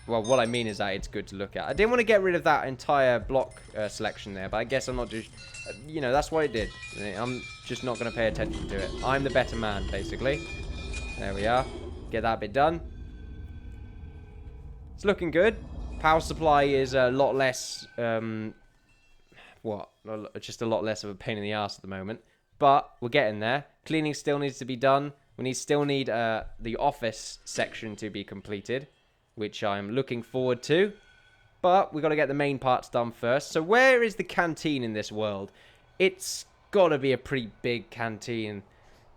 Well, what I mean is that it's good to look at. I didn't want to get rid of that entire block selection there, but I guess I'm not just... you know, that's what it did. I'm just not going to pay attention to it. I'm the better man, basically. There we are. Get that bit done. It's looking good. Power supply is a lot less... just a lot less of a pain in the ass at the moment. But we're getting there. Cleaning still needs to be done. We still need the office section to be completed, which I'm looking forward to. But we've got to get the main parts done first. So where is the canteen in this world? It's got to be a pretty big canteen,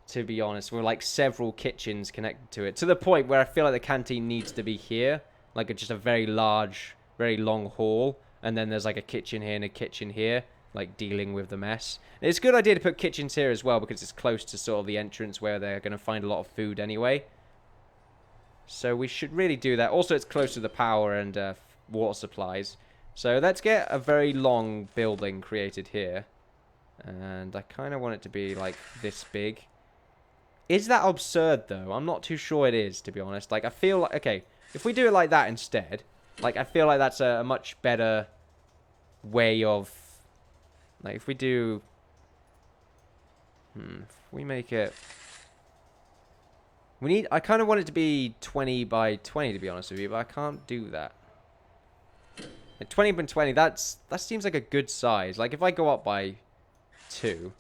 to be honest. With like several kitchens connected to it. To the point where I feel like the canteen needs to be here. Like just a very large, very long hall. And then there's like a kitchen here and a kitchen here. Like dealing with the mess. And it's a good idea to put kitchens here as well, because it's close to sort of the entrance where they're going to find a lot of food anyway. So we should really do that. Also, it's close to the power and water supplies. So let's get a very long building created here. And I kind of want it to be like this big. Is that absurd though? I'm not too sure it is, to be honest. Like I feel like, okay, if we do it like that instead, like I feel like that's a much better way of, like if we do, if we make it, I kind of want it to be 20 by 20 to be honest with you, but I can't do that. Like 20 by 20, that seems like a good size. Like if I go up by 2,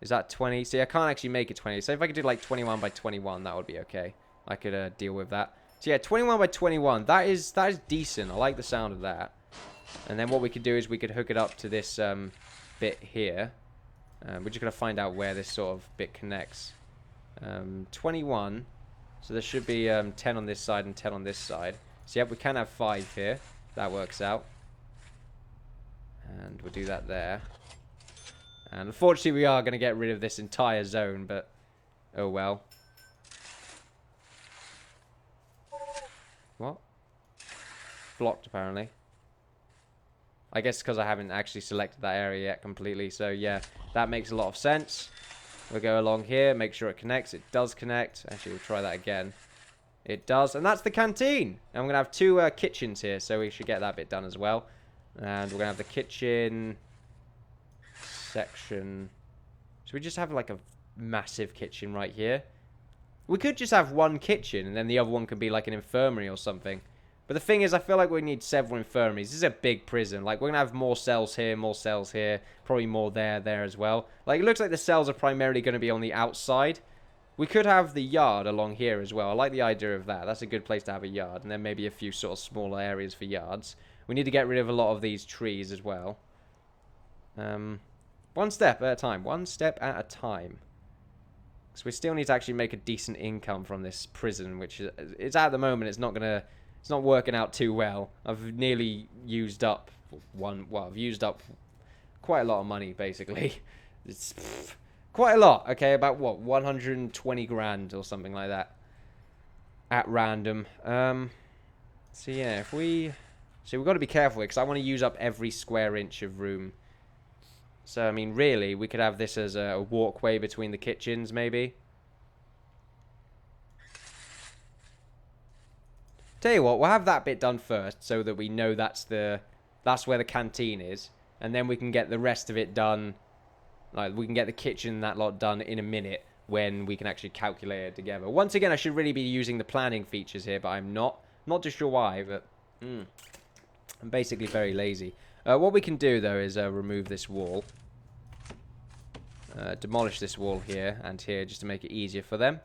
is that 20? See, I can't actually make it 20. So if I could do like 21 by 21, that would be okay. I could deal with that. So yeah, 21 by 21, that is decent. I like the sound of that. And then what we could do is we could hook it up to this bit here. We're just going to find out where this sort of bit connects. 21. So there should be 10 on this side and 10 on this side. So yep, we can have 5 here. That works out. And we'll do that there. And unfortunately we are going to get rid of this entire zone, but oh well. What? Blocked apparently. I guess because I haven't actually selected that area yet completely. So yeah, that makes a lot of sense. We'll go along here, make sure it connects. It does connect. Actually, we'll try that again. It does. And that's the canteen. And we're going to have 2 kitchens here, so we should get that bit done as well. And we're going to have the kitchen section. So we just have like a massive kitchen right here. We could just have one kitchen, and then the other one could be like an infirmary or something. But the thing is, I feel like we need several infirmaries. This is a big prison. Like, we're going to have more cells here, probably more there as well. Like, it looks like the cells are primarily going to be on the outside. We could have the yard along here as well. I like the idea of that. That's a good place to have a yard. And then maybe a few sort of smaller areas for yards. We need to get rid of a lot of these trees as well. One step at a time. One step at a time. So we still need to actually make a decent income from this prison, which is, it's at the moment, it's not working out too well. I've nearly used up I've used up quite a lot of money, basically. It's quite a lot, okay? About, what, 120 grand or something like that. At random. So, yeah, So we've got to be careful here, because I want to use up every square inch of room. So, I mean, really, we could have this as a walkway between the kitchens, maybe. Tell you what, we'll have that bit done first, so that we know that's where the canteen is. And then we can get the rest of it done. Like, we can get the kitchen and that lot done in a minute, when we can actually calculate it together. Once again, I should really be using the planning features here, but I'm not. Not too sure why, but I'm basically very lazy. What we can do, though, is remove this wall. Demolish this wall here and here, just to make it easier for them.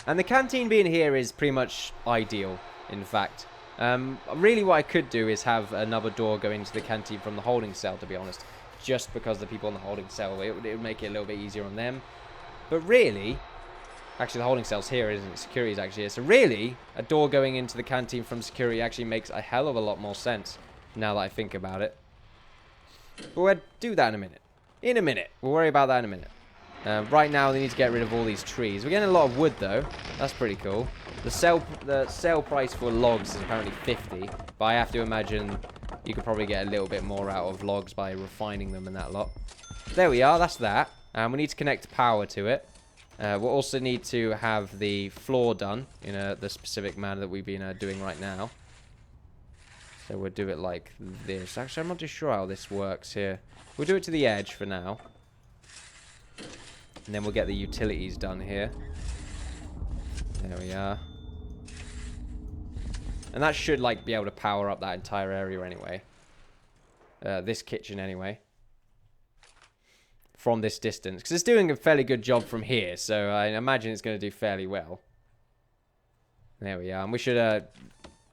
And the canteen being here is pretty much ideal, in fact. Really what I could do is have another door go into the canteen from the holding cell, to be honest. Just because the people in the holding cell, it would make it a little bit easier on them. But really, actually the holding cell's here, isn't it? Security's actually here. So really, a door going into the canteen from security actually makes a hell of a lot more sense, now that I think about it. But we'll do that in a minute. In a minute. We'll worry about that in a minute. Right now, they need to get rid of all these trees. We're getting a lot of wood, though. That's pretty cool. The sale price for logs is apparently 50. But I have to imagine you could probably get a little bit more out of logs by refining them and that lot. There we are. That's that. And we need to connect power to it. We'll also need to have the floor done in the specific manner that we've been doing right now. So we'll do it like this. Actually, I'm not too sure how this works here. We'll do it to the edge for now. And then we'll get the utilities done here. There we are. And that should, like, be able to power up that entire area anyway. This kitchen anyway. From this distance. Because it's doing a fairly good job from here. So I imagine it's going to do fairly well. There we are. And we should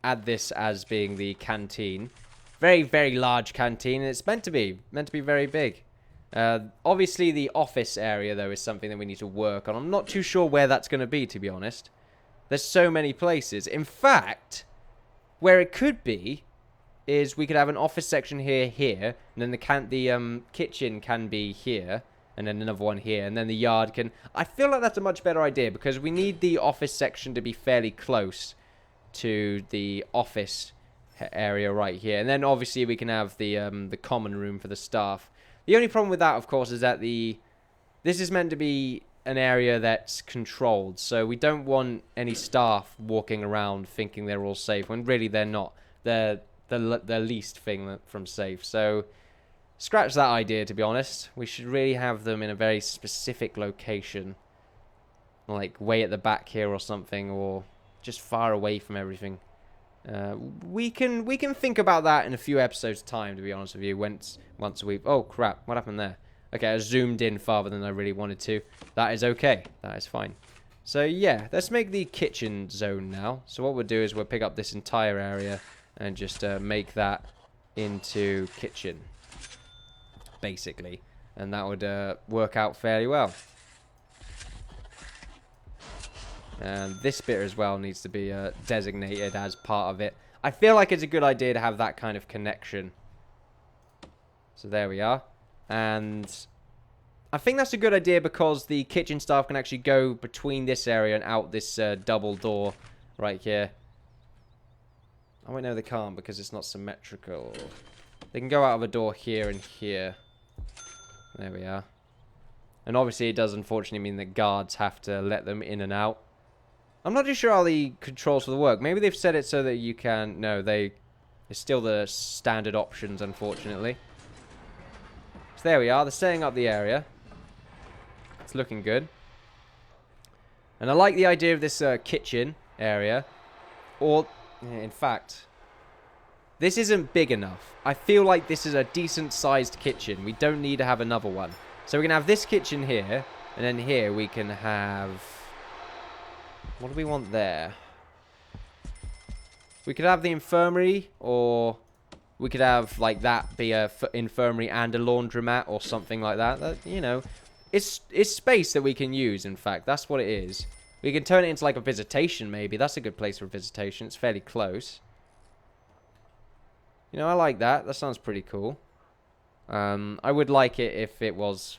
add this as being the canteen. Very, very large canteen. And it's meant to be very big. Obviously, the office area, though, is something that we need to work on. I'm not too sure where that's going to be, to be honest. There's so many places. In fact, where it could be is we could have an office section here, and then the kitchen can be here, and then another one here, and then the yard can... I feel like that's a much better idea, because we need the office section to be fairly close to the office area right here. And then, obviously, we can have the common room for the staff. The only problem with that, of course, is that this is meant to be an area that's controlled, so we don't want any staff walking around thinking they're all safe, when really they're not. They're the least thing from safe. So scratch that idea, to be honest. We should really have them in a very specific location, like way at the back here or something, or just far away from everything. We can think about that in a few episodes' time, to be honest with you. Once we've... Oh, crap. What happened there? Okay, I zoomed in farther than I really wanted to. That is okay. That is fine. So, yeah. Let's make the kitchen zone now. So, what we'll do is we'll pick up this entire area and just make that into kitchen, basically. And that would work out fairly well. And this bit as well needs to be designated as part of it. I feel like it's a good idea to have that kind of connection. So there we are. And I think that's a good idea because the kitchen staff can actually go between this area and out this double door right here. Oh, wait, no, they can't because it's not symmetrical. They can go out of a door here and here. There we are. And obviously it does unfortunately mean that guards have to let them in and out. I'm not too sure how the controls for the work. Maybe they've set it so that you can... No, it's still the standard options, unfortunately. So there we are. They're setting up the area. It's looking good. And I like the idea of this kitchen area. Or, in fact, this isn't big enough. I feel like this is a decent-sized kitchen. We don't need to have another one. So we can have this kitchen here. And then here we can have... What do we want there? We could have the infirmary, or we could have, like, that be a infirmary and a laundromat, or something like that. You know, it's space that we can use, in fact. That's what it is. We can turn it into, like, a visitation, maybe. That's a good place for a visitation. It's fairly close. You know, I like that. That sounds pretty cool. I would like it if it was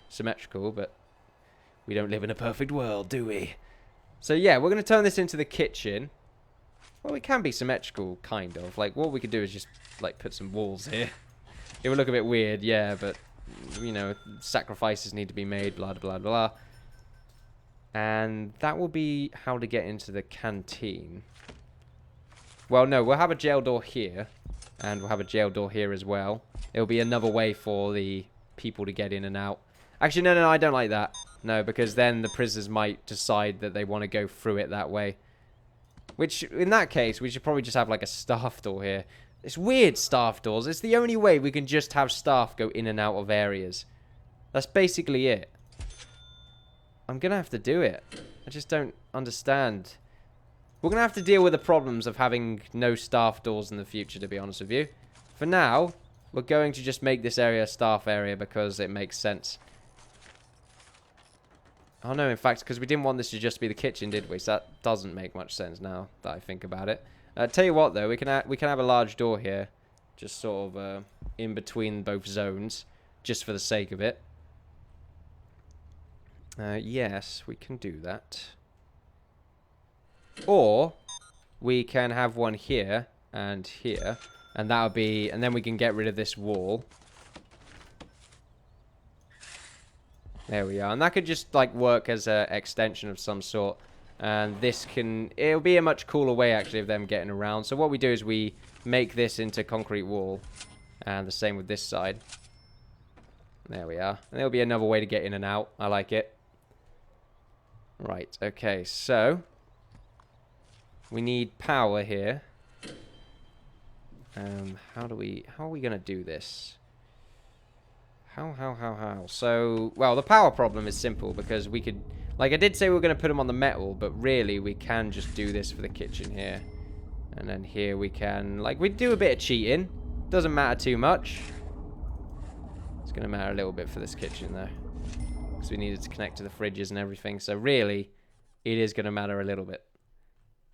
symmetrical, but we don't live in a perfect world, do we? So, yeah, we're going to turn this into the kitchen. Well, it can be symmetrical, kind of. Like, what we could do is just, like, put some walls here. It would look a bit weird, yeah, but, you know, sacrifices need to be made, blah, blah, blah. And that will be how to get into the canteen. Well, no, we'll have a jail door here. And we'll have a jail door here as well. It'll be another way for the people to get in and out. Actually, no, I don't like that. No, because then the prisoners might decide that they want to go through it that way. Which, in that case, we should probably just have, like, a staff door here. It's weird, staff doors. It's the only way we can just have staff go in and out of areas. That's basically it. I'm going to have to do it. I just don't understand. We're going to have to deal with the problems of having no staff doors in the future, to be honest with you. For now, we're going to just make this area a staff area because it makes sense. Oh no, in fact, because we didn't want this to just be the kitchen, did we? So that doesn't make much sense now that I think about it. Tell you what, though, we can have a large door here, just sort of in between both zones, just for the sake of it. Yes, we can do that. Or we can have one here and here, and that would be, and then we can get rid of this wall. There we are. And that could just, like, work as an extension of some sort. And this it'll be a much cooler way, actually, of them getting around. So what we do is we make this into concrete wall. And the same with this side. There we are. And there'll be another way to get in and out. I like it. Right, okay, so we need power here. How are we going to do this? How? So, well, the power problem is simple because we could, like I did say we were going to put them on the metal, but really we can just do this for the kitchen here. And then here we can, like, we do a bit of cheating. Doesn't matter too much. It's going to matter a little bit for this kitchen, though. Because we needed to connect to the fridges and everything. So, really, it is going to matter a little bit.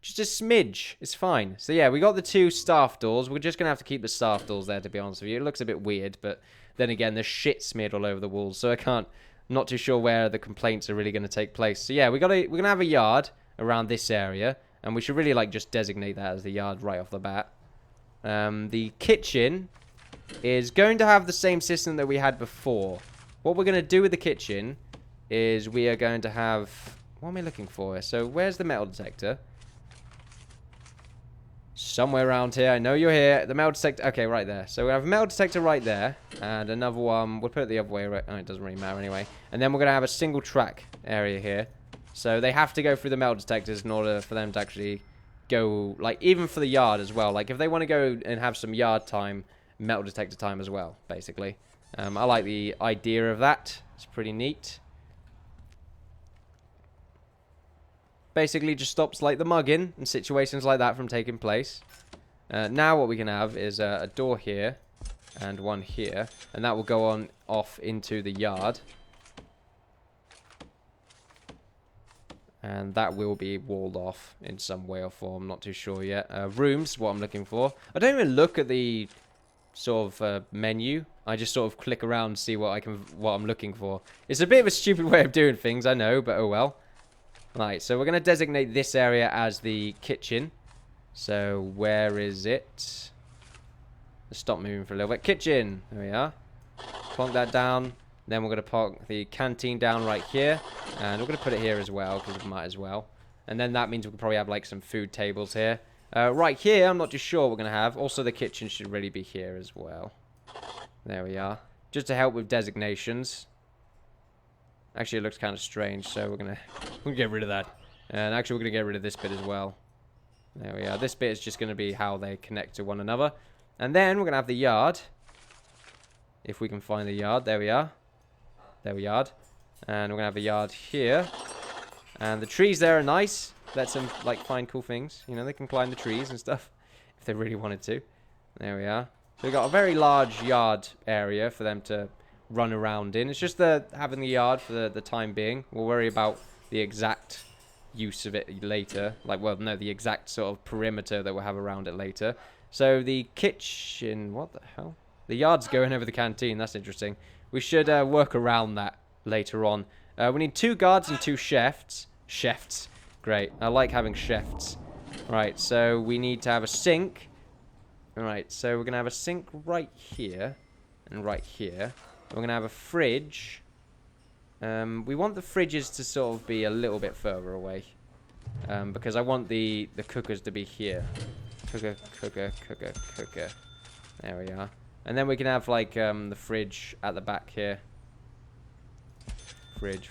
Just a smidge. It's fine. So, yeah, we got the 2 staff doors. We're just going to have to keep the staff doors there, to be honest with you. It looks a bit weird, but then again, there's shit smeared all over the walls. So, I'm not too sure where the complaints are really going to take place. So, yeah, we're going to have a yard around this area. And we should really, like, just designate that as the yard right off the bat. The kitchen is going to have the same system that we had before. What we're going to do with the kitchen is we are going to have... What am I looking for? So, where's the metal detector? Somewhere around here. I know you're here. The metal detector... Okay, right there. So, we have a metal detector right there. And another one... We'll put it the other way. Right? Oh, it doesn't really matter anyway. And then we're going to have a single track area here. So, they have to go through the metal detectors in order for them to actually go... Like, even for the yard as well. Like, if they want to go and have some yard time, metal detector time as well, basically. I like the idea of that. It's pretty neat. Basically just stops like the mugging and situations like that from taking place. Now what we can have is a door here and one here, and that will go on off into the yard. And that will be walled off in some way or form, not too sure yet. Rooms, what I'm looking for. I don't even look at the sort of menu. I just sort of click around and see what I'm looking for. It's a bit of a stupid way of doing things, I know, but oh well. Right, so we're going to designate this area as the kitchen. So, where is it? Let's stop moving for a little bit. Kitchen! There we are. Plonk that down. Then we're going to plonk the canteen down right here. And we're going to put it here as well, because we might as well. And then that means we can probably have, like, some food tables here. Right here, I'm not too sure what we're going to have. Also, the kitchen should really be here as well. There we are. Just to help with designations. Actually, it looks kind of strange, so we're gonna get rid of that. And actually, we're gonna get rid of this bit as well. There we are. This bit is just gonna be how they connect to one another. And then we're gonna have the yard. If we can find the yard. There we are. There we are. And we're gonna have a yard here. And the trees there are nice. Let them, like, find cool things. You know, they can climb the trees and stuff. If they really wanted to. There we are. So we've got a very large yard area for them to run around in. It's just having the yard for the time being. We'll worry about the exact use of it later. Like, well, no, the exact sort of perimeter that we'll have around it later. So the kitchen... What the hell? The yard's going over the canteen. That's interesting. We should work around that later on. We need 2 guards and 2 chefs. Chefs. Great. I like having chefs. Right, so we need to have a sink. Alright, so we're going to have a sink right here. And right here. We're going to have a fridge. We want the fridges to sort of be a little bit further away. Because I want the cookers to be here. Cooker. There we are. And then we can have, like, the fridge at the back here. Fridge,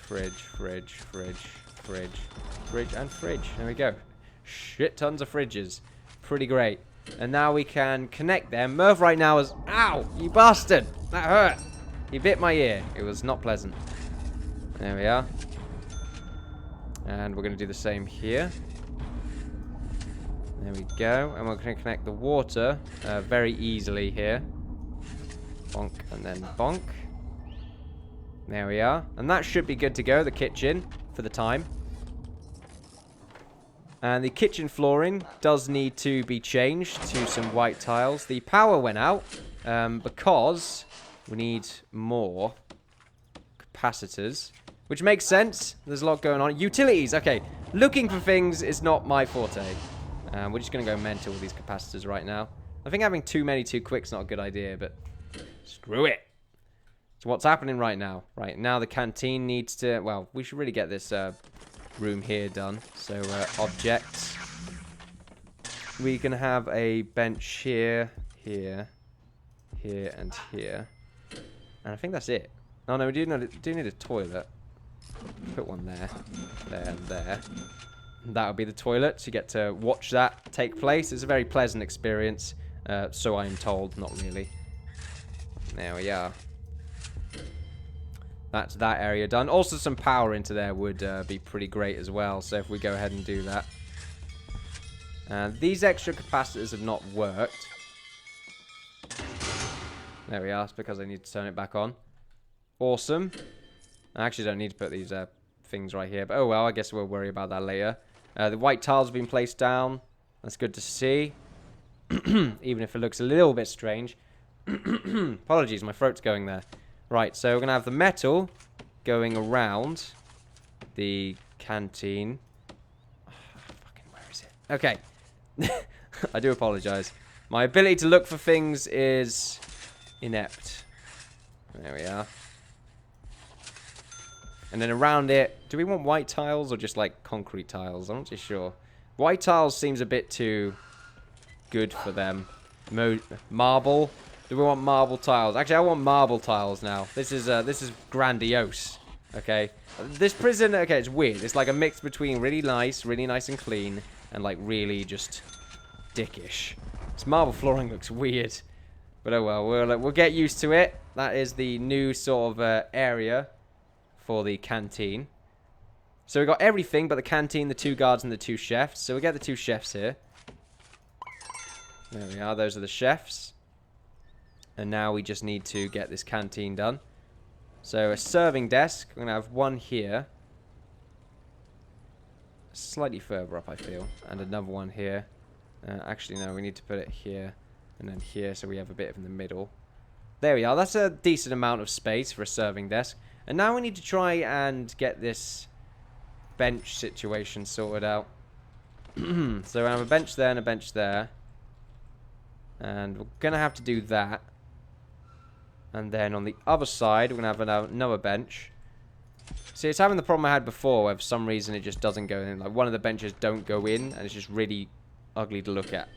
and fridge. There we go. Shit tons of fridges. Pretty great. And now we can connect them. Merv right now is... Ow! You bastard! That hurt! He bit my ear. It was not pleasant. There we are. And we're going to do the same here. There we go. And we're going to connect the water very easily here. Bonk and then bonk. There we are. And that should be good to go, the kitchen, for the time. And the kitchen flooring does need to be changed to some white tiles. The power went out because... we need more capacitors, which makes sense. There's a lot going on. Utilities. Okay, looking for things is not my forte. We're just going to go mental with these capacitors right now. I think having too many too quick's not a good idea, but screw it. So what's happening right now? Right now the canteen needs to... Well, we should really get this room here done. So objects. We can have a bench here, here, here, and here. And I think that's it. Oh no, we do need a toilet. Put one there, there, and there. That'll be the toilet. So you get to watch that take place. It's a very pleasant experience. So I am told, not really. There we are. That's that area done. Also, some power into there would be pretty great as well. So if we go ahead and do that. These extra capacitors have not worked. There we are. It's because I need to turn it back on. Awesome. I actually don't need to put these things right here. But oh well, I guess we'll worry about that later. The white tiles have been placed down. That's good to see. Even if it looks a little bit strange. Apologies, my throat's going there. Right, so we're going to have the metal going around the canteen. Oh, fucking, where is it? Okay. I do apologize. My ability to look for things is inept. There we are. And then around it, do we want white tiles or just like concrete tiles? I'm not too sure. White tiles seems a bit too good for them. Marble. Do we want marble tiles? Actually, I want marble tiles now. This is grandiose. Okay. This prison, okay, it's weird. It's like a mix between really nice and clean, and like really just dickish. This marble flooring looks weird. But oh well, we'll get used to it. That is the new sort of area for the canteen. So we got everything but the canteen, the 2 guards, and the 2 chefs. So we get the 2 chefs here. There we are. Those are the chefs. And now we just need to get this canteen done. So a serving desk. We're going to have one here. Slightly further up, I feel. And another one here. Actually, no. We need to put it here. And then here, so we have a bit in the middle. There we are. That's a decent amount of space for a serving desk. And now we need to try and get this bench situation sorted out. So I have a bench there and a bench there. And we're going to have to do that. And then on the other side, we're going to have another bench. See, it's having the problem I had before, where for some reason it just doesn't go in. Like, one of the benches don't go in, and it's just really ugly to look at.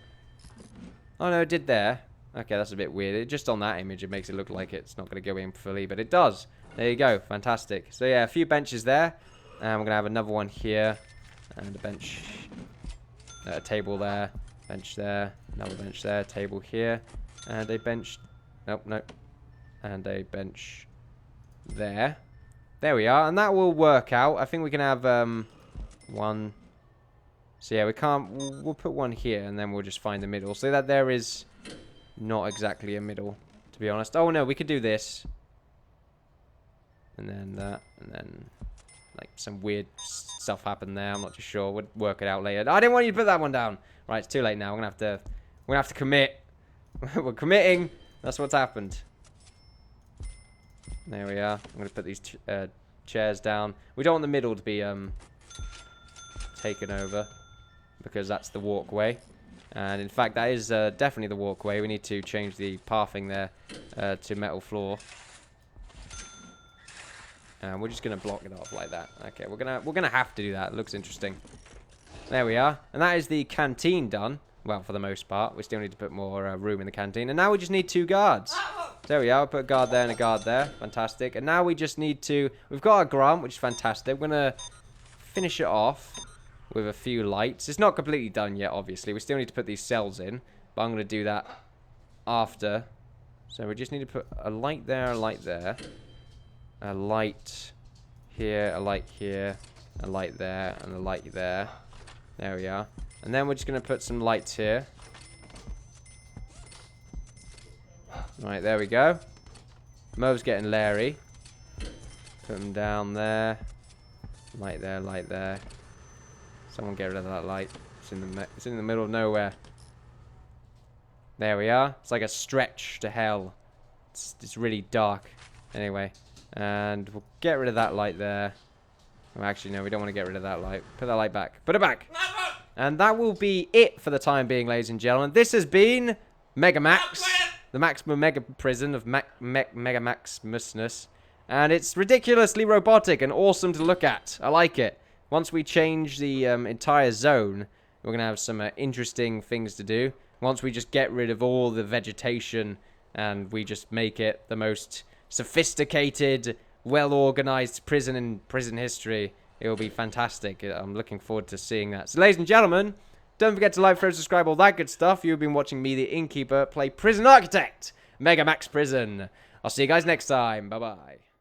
Oh, no, it did there. Okay, that's a bit weird. Just on that image, it makes it look like it's not going to go in fully, but it does. There you go. Fantastic. So, yeah, a few benches there. And we're going to have another one here. And a bench. A table there. Bench there. Another bench there. Table here. And a bench. Nope, nope. And a bench there. There we are. And that will work out. I think we can have one. So, yeah, we can't. We'll put one here. And then we'll just find the middle. So that there is not exactly a middle, to be honest. Oh, no. We could do this. And then that. And then, like, some weird stuff happened there. I'm not too sure. We'll work it out later. I didn't want you to put that one down. Right, it's too late now. We're gonna have to commit. We're committing. That's what's happened. There we are. I'm gonna put these chairs down. We don't want the middle to be taken over, because that's the walkway. And in fact, that is definitely the walkway. We need to change the pathing there to metal floor. And we're just gonna block it off like that. Okay, we're gonna have to do that. It looks interesting. There we are. And that is the canteen done. Well, for the most part. We still need to put more room in the canteen. And now we just need 2 guards. There we are. We'll put a guard there and a guard there. Fantastic. And now we just need to... We've got our grant, which is fantastic. We're going to finish it off with a few lights. It's not completely done yet, obviously. We still need to put these cells in. But I'm going to do that after. So we just need to put a light there, a light there. A light here, a light here. A light there, and a light there. There we are. And then we're just going to put some lights here. Right, there we go. Mo's getting Larry. Put them down there. Light there, light there. Someone get rid of that light. It's in the middle of nowhere. There we are. It's like a stretch to hell. It's really dark. Anyway. And we'll get rid of that light there. Oh, actually, no, we don't want to get rid of that light. Put that light back. Put it back. And that will be it for the time being, ladies and gentlemen. This has been MEGAMAX, the maximum mega prison of MEGAMAX-musness. And it's ridiculously robotic and awesome to look at. I like it. once we change the entire zone, we're going to have some interesting things to do. Once we just get rid of all the vegetation and we just make it the most sophisticated, well-organized prison in prison history, it will be fantastic. I'm looking forward to seeing that. So, ladies and gentlemen, don't forget to like, follow, subscribe, all that good stuff. You've been watching me, the Innkeeper, play Prison Architect, MEGAMAX Prison. I'll see you guys next time. Bye-bye.